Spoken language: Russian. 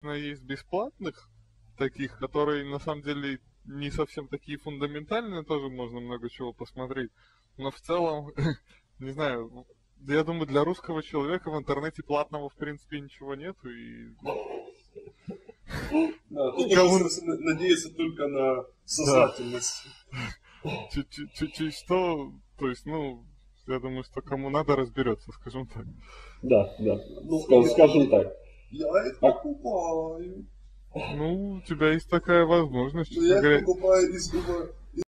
есть бесплатных, таких, которые на самом деле не совсем такие фундаментальные, тоже можно много чего посмотреть. Но в целом, не знаю, я думаю, для русского человека в интернете платного в принципе ничего нету. И Да, тут нужно надеяться только на сознательность. Чуть что, то есть, ну, я думаю, что кому надо, разберется, скажем так. Да. Скажем так. Я их покупаю. Ну, у тебя есть такая возможность. Я их покупаю из